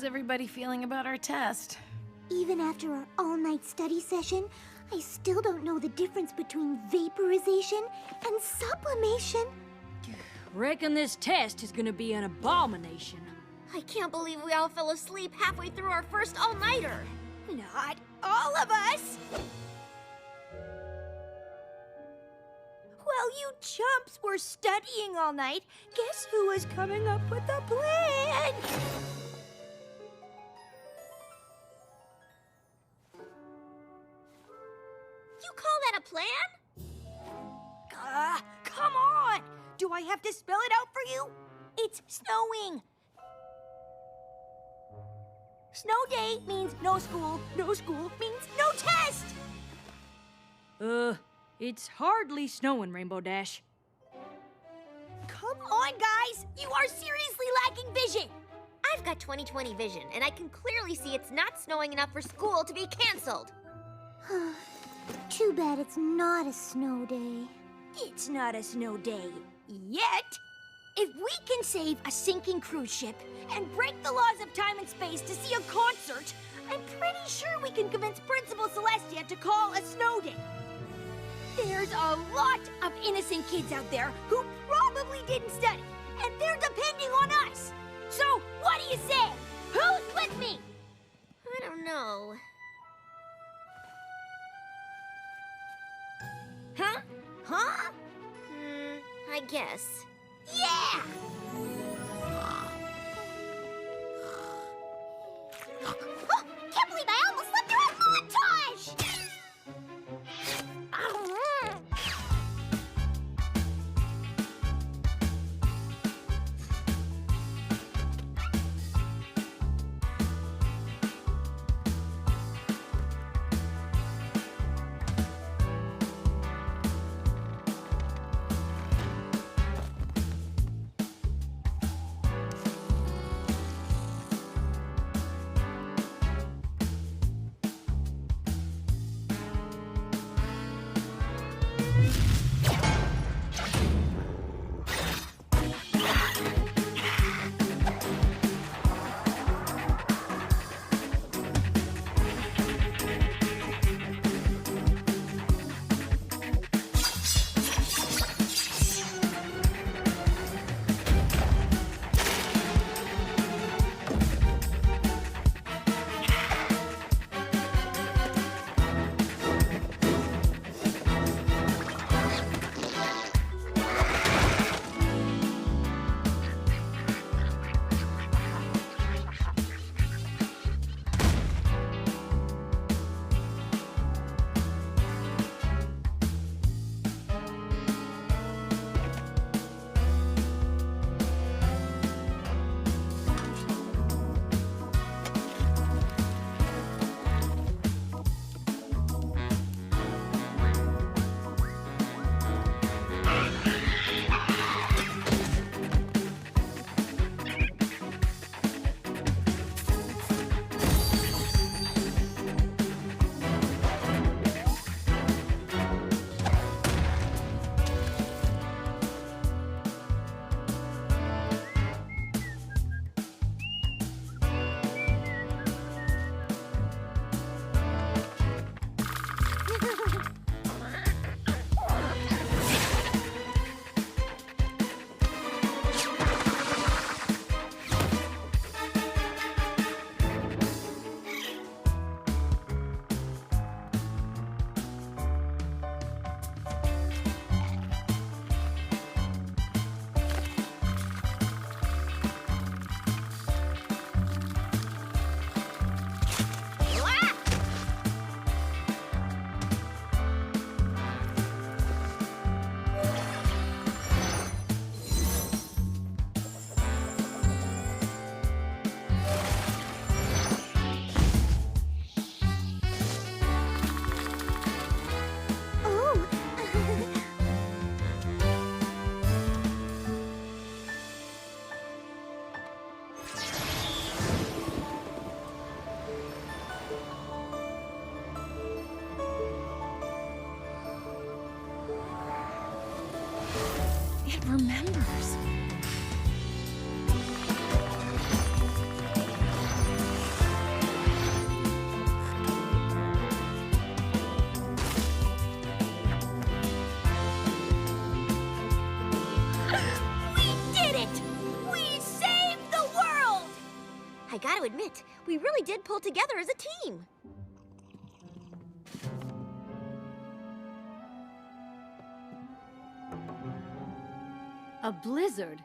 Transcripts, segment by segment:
everybody feeling about our test? Even after our all-night study session, I still don't know the difference between vaporization and sublimation. Reckon this test is gonna be an abomination. I can't believe we all fell asleep halfway through our first all-nighter. Not all of us! While you chumps were studying all night, guess who was coming up with a plan? You call that a plan? Come on! Do I have to spell it out for you? It's snowing. Snow day means no school. No school means no test. It's hardly snowing, Rainbow Dash. Come on, guys! You are seriously lacking vision! I've got 20/20 vision, and I can clearly see it's not snowing enough for school to be canceled. Too bad it's not a snow day. It's not a snow day yet. If we can save a sinking cruise ship and break the laws of time and space to see a concert, I'm pretty sure we can convince Principal Celestia to call a snow day. There's a lot of innocent kids out there who probably didn't study, and they're depending on us. So, what do you say? Who's with me? I don't know. Huh? Huh? I guess. Yeah! Oh, can't believe I almost slept through a montage! Remembers. admit, we really did pull together as a team. A blizzard?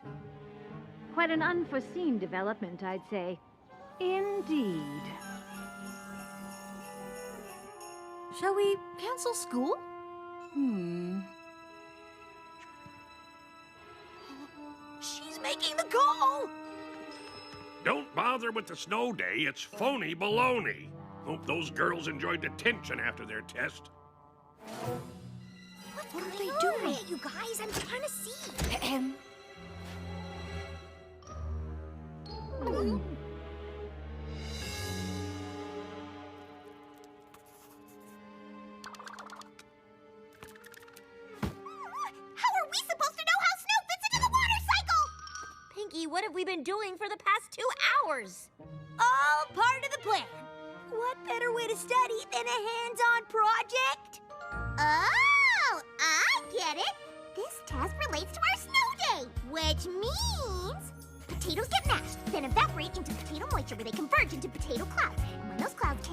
Quite an unforeseen development, I'd say. Indeed. Shall we cancel school? She's making the call! Don't bother with the snow day. It's phony baloney. Hope those girls enjoyed the tension after their test. What are they doing? You guys, I'm trying to see. How are we supposed to know how snow fits into the water cycle? Pinky, what have we been doing for the past 2 hours? All part of the plan. What better way to study than a hands-on project? Oh, I get it. This test relates to our snow day, which means potatoes get mashed, then evaporate into potato moisture where they converge into potato clouds. And when those clouds